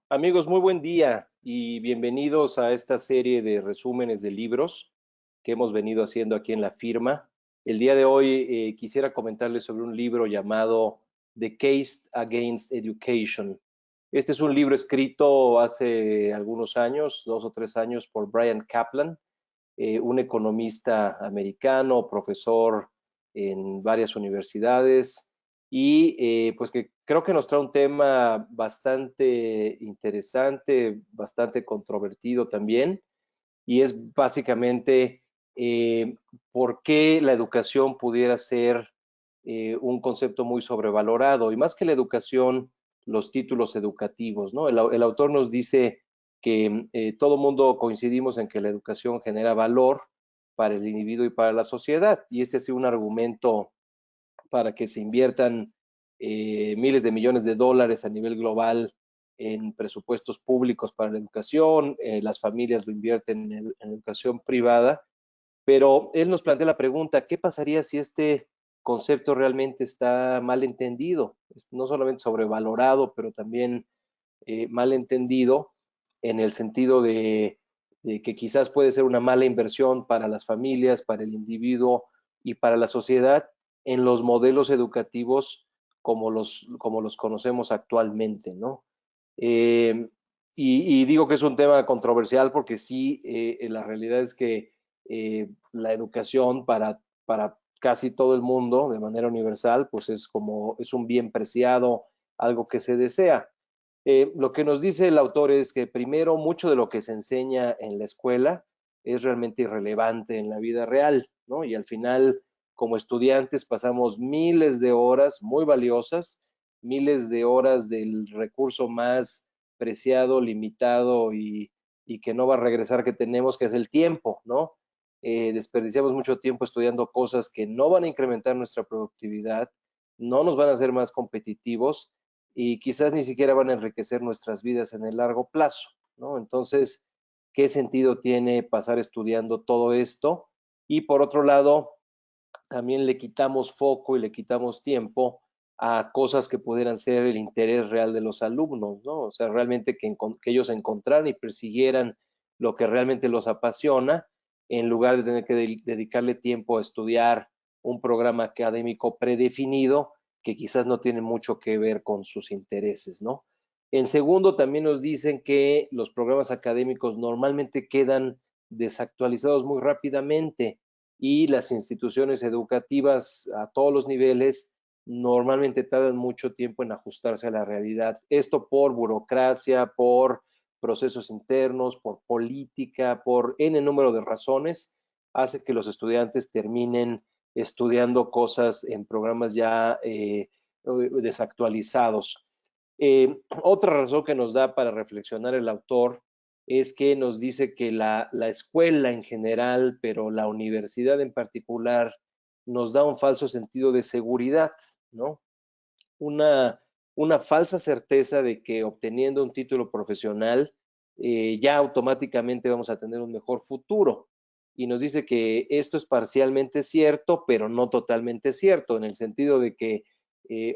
Amigos, muy buen día y bienvenidos a esta serie de resúmenes de libros que hemos venido haciendo aquí en la firma. El día de hoy quisiera comentarles sobre un libro llamado The Case Against Education. Este es un libro escrito hace algunos años, 2 o 3 años, por Brian Kaplan, un economista americano, profesor en varias universidades y pues que creo que nos trae un tema bastante interesante, bastante controvertido también, y es básicamente por qué la educación pudiera ser un concepto muy sobrevalorado, y más que la educación, los títulos educativos, ¿no? El autor nos dice que todo mundo coincidimos en que la educación genera valor para el individuo y para la sociedad, y este ha sido un argumento para que se inviertan miles de millones de dólares a nivel global en presupuestos públicos para la educación, las familias lo invierten en educación privada, pero él nos plantea la pregunta, ¿qué pasaría si este concepto realmente está mal entendido? No solamente sobrevalorado, pero también mal entendido en el sentido de que quizás puede ser una mala inversión para las familias, para el individuo y para la sociedad en los modelos educativos como los conocemos actualmente, ¿no? Eh, y digo que es un tema controversial porque sí, la realidad es que la educación para casi todo el mundo de manera universal, pues es un bien preciado, algo que se desea. Lo que nos dice el autor es que primero mucho de lo que se enseña en la escuela es realmente irrelevante en la vida real, ¿no? Y al final, como estudiantes, pasamos miles de horas muy valiosas, miles de horas del recurso más preciado, limitado y que no va a regresar que tenemos, que es el tiempo, ¿no? Desperdiciamos mucho tiempo estudiando cosas que no van a incrementar nuestra productividad, no nos van a hacer más competitivos y quizás ni siquiera van a enriquecer nuestras vidas en el largo plazo, ¿no? Entonces, ¿qué sentido tiene pasar estudiando todo esto? Y por otro lado, también le quitamos foco y le quitamos tiempo a cosas que pudieran ser el interés real de los alumnos, ¿no? O sea, realmente que ellos encontraran y persiguieran lo que realmente los apasiona, en lugar de tener que dedicarle tiempo a estudiar un programa académico predefinido que quizás no tiene mucho que ver con sus intereses, ¿no? En segundo, también nos dicen que los programas académicos normalmente quedan desactualizados muy rápidamente y las instituciones educativas a todos los niveles normalmente tardan mucho tiempo en ajustarse a la realidad. Esto por burocracia, por procesos internos, por política, por N número de razones, hace que los estudiantes terminen estudiando cosas en programas ya desactualizados. Otra razón que nos da para reflexionar el autor es que nos dice que la escuela en general, pero la universidad en particular, nos da un falso sentido de seguridad, ¿no? Una, una falsa certeza de que obteniendo un título profesional ya automáticamente vamos a tener un mejor futuro. Y nos dice que esto es parcialmente cierto, pero no totalmente cierto, en el sentido de que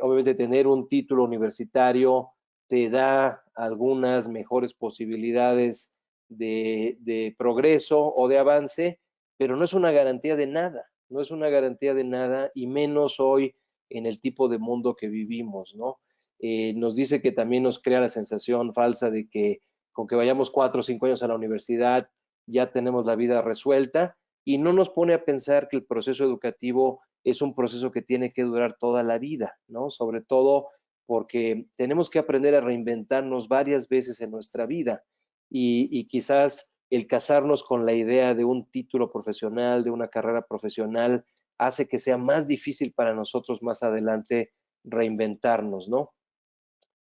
obviamente tener un título universitario te da algunas mejores posibilidades de progreso o de avance, pero no es una garantía de nada, no es una garantía de nada, y menos hoy en el tipo de mundo que vivimos, ¿no? Nos dice que también nos crea la sensación falsa de que con que vayamos 4 o 5 años a la universidad ya tenemos la vida resuelta, y no nos pone a pensar que el proceso educativo es un proceso que tiene que durar toda la vida, ¿no? Sobre todo porque tenemos que aprender a reinventarnos varias veces en nuestra vida y quizás el casarnos con la idea de un título profesional, de una carrera profesional, hace que sea más difícil para nosotros más adelante reinventarnos, ¿no?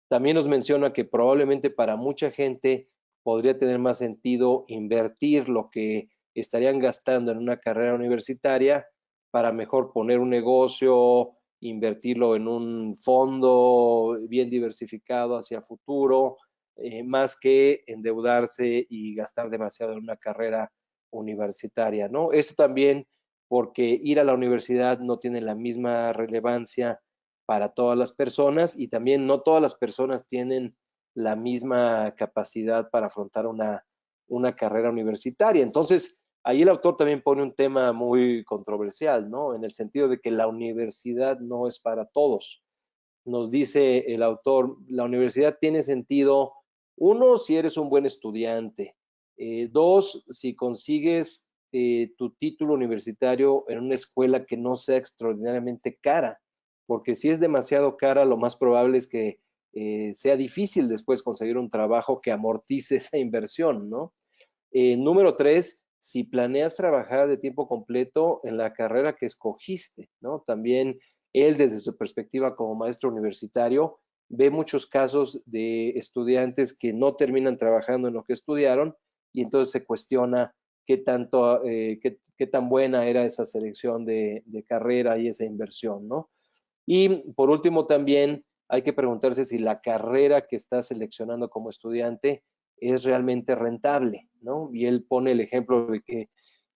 También nos menciona que probablemente para mucha gente podría tener más sentido invertir lo que estarían gastando en una carrera universitaria para mejor poner un negocio, invertirlo en un fondo bien diversificado hacia futuro, más que endeudarse y gastar demasiado en una carrera universitaria, ¿no? Esto también porque ir a la universidad no tiene la misma relevancia para todas las personas, y también no todas las personas tienen la misma capacidad para afrontar una carrera universitaria. Entonces, ahí el autor también pone un tema muy controversial, ¿no? En el sentido de que la universidad no es para todos. Nos dice el autor, la universidad tiene sentido, uno, si eres un buen estudiante, dos, si consigues tu título universitario en una escuela que no sea extraordinariamente cara, porque si es demasiado cara, lo más probable es que sea difícil después conseguir un trabajo que amortice esa inversión, ¿no? Número tres, si planeas trabajar de tiempo completo en la carrera que escogiste, ¿no? También él, desde su perspectiva como maestro universitario, ve muchos casos de estudiantes que no terminan trabajando en lo que estudiaron y entonces se cuestiona qué tan buena era esa selección de carrera y esa inversión, ¿no? Y por último, también hay que preguntarse si la carrera que está seleccionando como estudiante es realmente rentable, ¿no? Y él pone el ejemplo de que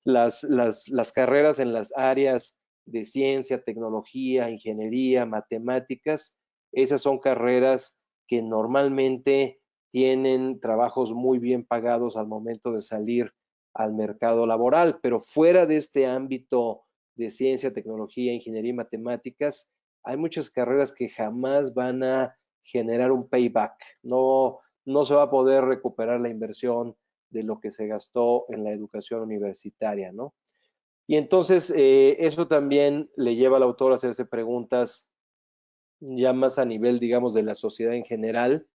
las carreras en las áreas de ciencia, tecnología, ingeniería, matemáticas, esas son carreras que normalmente tienen trabajos muy bien pagados al momento de salir al mercado laboral, pero fuera de este ámbito de ciencia, tecnología, ingeniería y matemáticas, hay muchas carreras que jamás van a generar un payback. No se va a poder recuperar la inversión de lo que se gastó en la educación universitaria, ¿no? Y entonces eso también le lleva al autor a hacerse preguntas ya más a nivel, digamos, de la sociedad en general.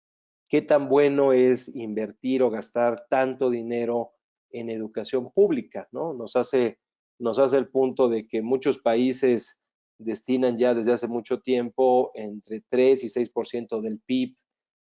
¿Qué tan bueno es invertir o gastar tanto dinero en educación pública, ¿no? Nos hace el punto de que muchos países destinan ya desde hace mucho tiempo entre 3 y 6% del PIB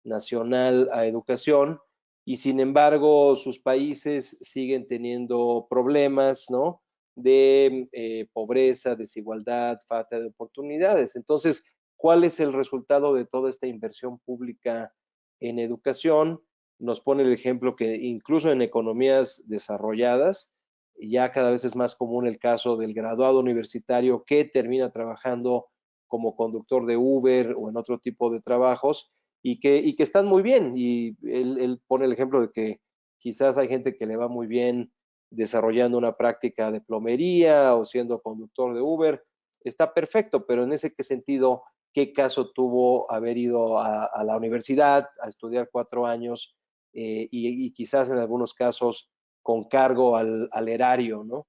nacional a educación y sin embargo sus países siguen teniendo problemas, ¿no? De pobreza, desigualdad, falta de oportunidades. Entonces, ¿cuál es el resultado de toda esta inversión pública en educación? Nos pone el ejemplo que incluso en economías desarrolladas, ya cada vez es más común el caso del graduado universitario que termina trabajando como conductor de Uber o en otro tipo de trabajos y que están muy bien. Y él pone el ejemplo de que quizás hay gente que le va muy bien desarrollando una práctica de plomería o siendo conductor de Uber. Está perfecto, pero en ese sentido, ¿qué caso tuvo haber ido a la universidad a estudiar 4 años y quizás en algunos casos con cargo al erario, ¿no?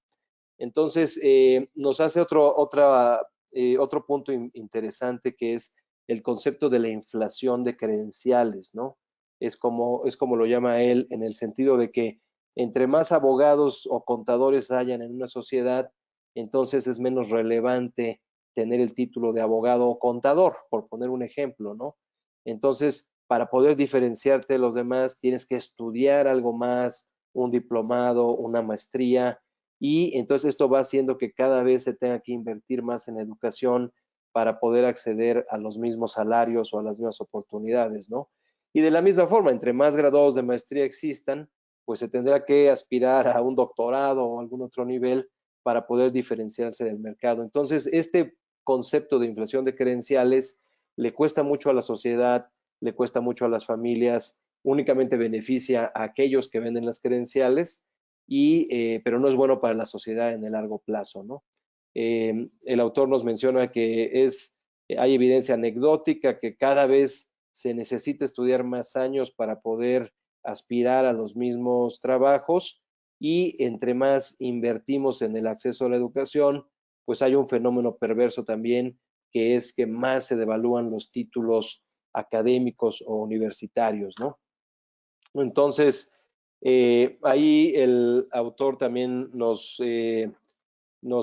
Entonces, nos hace otro punto interesante que es el concepto de la inflación de credenciales, ¿no? Es como lo llama él, en el sentido de que entre más abogados o contadores hayan en una sociedad, entonces es menos relevante tener el título de abogado o contador, por poner un ejemplo, ¿no? Entonces, para poder diferenciarte de los demás, tienes que estudiar algo más, un diplomado, una maestría, y entonces esto va haciendo que cada vez se tenga que invertir más en educación para poder acceder a los mismos salarios o a las mismas oportunidades, ¿no? Y de la misma forma, entre más graduados de maestría existan, pues se tendrá que aspirar a un doctorado o algún otro nivel para poder diferenciarse del mercado. Entonces, este concepto de inflación de credenciales le cuesta mucho a la sociedad, le cuesta mucho a las familias, únicamente beneficia a aquellos que venden las credenciales pero no es bueno para la sociedad en el largo plazo, ¿no? El autor nos menciona que hay evidencia anecdótica que cada vez se necesita estudiar más años para poder aspirar a los mismos trabajos y entre más invertimos en el acceso a la educación, pues hay un fenómeno perverso también que es que más se devalúan los títulos académicos o universitarios, ¿no? Entonces, ahí el autor también nos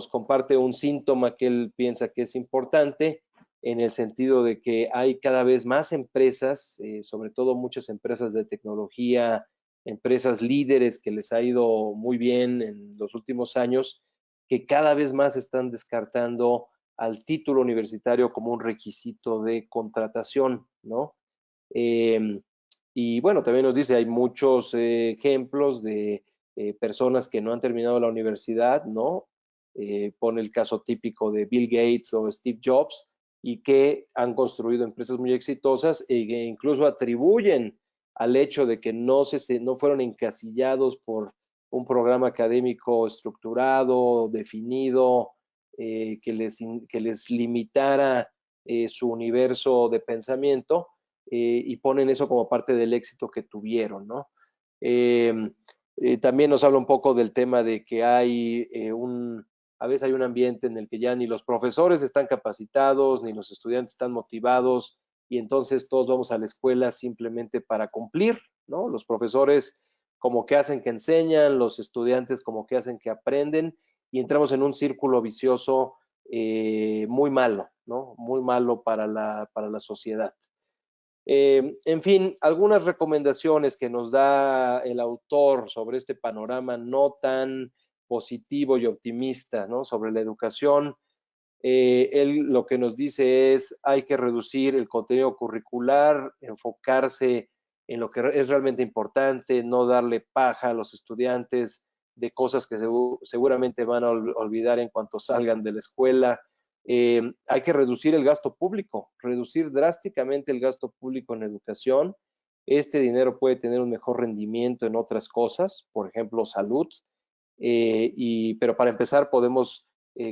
comparte un síntoma que él piensa que es importante en el sentido de que hay cada vez más empresas, sobre todo muchas empresas de tecnología, empresas líderes que les ha ido muy bien en los últimos años, que cada vez más están descartando al título universitario como un requisito de contratación, ¿no? Eh, y bueno, también nos dice, hay muchos ejemplos de personas que no han terminado la universidad, ¿no? Pone el caso típico de Bill Gates o Steve Jobs y que han construido empresas muy exitosas e que incluso atribuyen al hecho de que no fueron encasillados por un programa académico estructurado, definido, que les limitara su universo de pensamiento, y ponen eso como parte del éxito que tuvieron, ¿no? También nos habla un poco del tema de que a veces hay un ambiente en el que ya ni los profesores están capacitados, ni los estudiantes están motivados, y entonces todos vamos a la escuela simplemente para cumplir, ¿no? Los profesores como que hacen que enseñan, los estudiantes como que hacen que aprenden, y entramos en un círculo vicioso muy malo, ¿no? Muy malo para la sociedad. En fin, algunas recomendaciones que nos da el autor sobre este panorama no tan positivo y optimista, ¿no? Sobre la educación. Él lo que nos dice es, hay que reducir el contenido curricular, enfocarse en lo que es realmente importante, no darle paja a los estudiantes de cosas que seguramente van a olvidar en cuanto salgan de la escuela. Hay que reducir el gasto público, reducir drásticamente el gasto público en educación. Este dinero puede tener un mejor rendimiento en otras cosas, por ejemplo, salud, pero para empezar podemos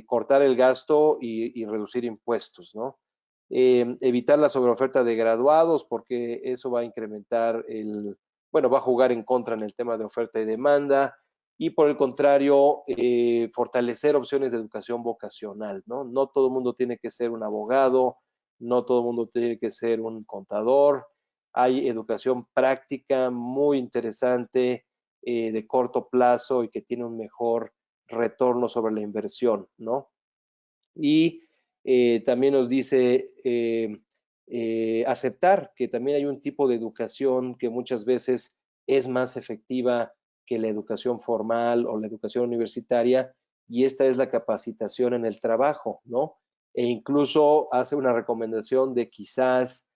cortar el gasto y reducir impuestos, ¿no? Evitar la sobreoferta de graduados porque eso va a incrementar va a jugar en contra en el tema de oferta y demanda, y por el contrario, fortalecer opciones de educación vocacional, ¿no? No todo el mundo tiene que ser un abogado, no todo el mundo tiene que ser un contador. Hay educación práctica muy interesante, de corto plazo y que tiene un mejor retorno sobre la inversión, ¿no? Y también nos dice aceptar que también hay un tipo de educación que muchas veces es más efectiva que la educación formal o la educación universitaria, y esta es la capacitación en el trabajo, ¿no? E incluso hace una recomendación de quizás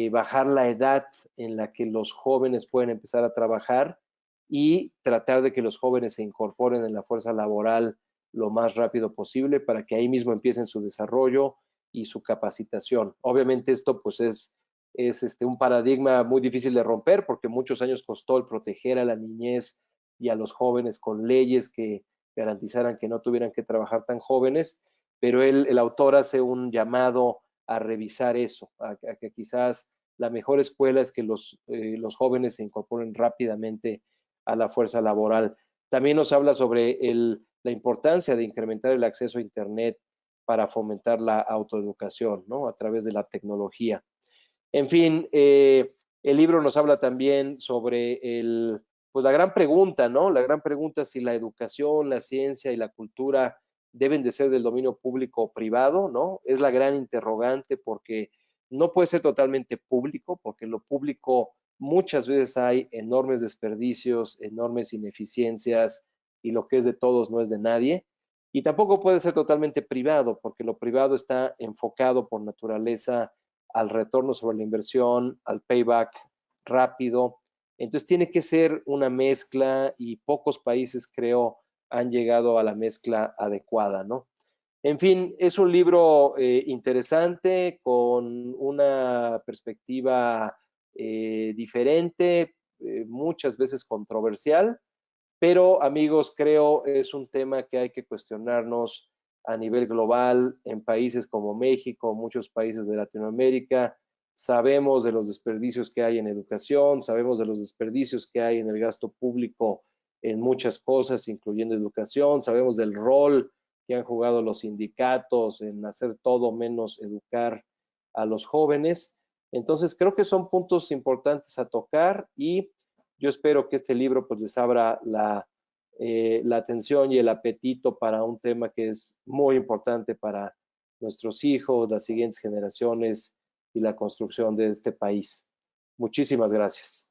bajar la edad en la que los jóvenes pueden empezar a trabajar y tratar de que los jóvenes se incorporen en la fuerza laboral lo más rápido posible para que ahí mismo empiecen su desarrollo y su capacitación. Obviamente esto pues es un paradigma muy difícil de romper porque muchos años costó el proteger a la niñez y a los jóvenes con leyes que garantizaran que no tuvieran que trabajar tan jóvenes, pero el autor hace un llamado a revisar eso, a que quizás la mejor escuela es que los jóvenes se incorporen rápidamente a la fuerza laboral. También nos habla sobre la importancia de incrementar el acceso a Internet para fomentar la autoeducación, ¿no? A través de la tecnología. En fin, el libro nos habla también sobre pues la gran pregunta, ¿no? La gran pregunta es si la educación, la ciencia y la cultura deben de ser del dominio público o privado, ¿no? Es la gran interrogante porque no puede ser totalmente público, porque en lo público muchas veces hay enormes desperdicios, enormes ineficiencias, y lo que es de todos no es de nadie. Y tampoco puede ser totalmente privado, porque lo privado está enfocado por naturaleza al retorno sobre la inversión, al payback rápido. Entonces tiene que ser una mezcla, y pocos países, creo, han llegado a la mezcla adecuada, ¿no? En fin, es un libro interesante, con una perspectiva diferente, muchas veces controversial, pero amigos, creo es un tema que hay que cuestionarnos a nivel global en países como México, muchos países de Latinoamérica. Sabemos de los desperdicios que hay en educación, sabemos de los desperdicios que hay en el gasto público en muchas cosas, incluyendo educación, sabemos del rol que han jugado los sindicatos en hacer todo menos educar a los jóvenes. Entonces, creo que son puntos importantes a tocar, y yo espero que este libro pues les abra la atención y el apetito para un tema que es muy importante para nuestros hijos, las siguientes generaciones y la construcción de este país. Muchísimas gracias.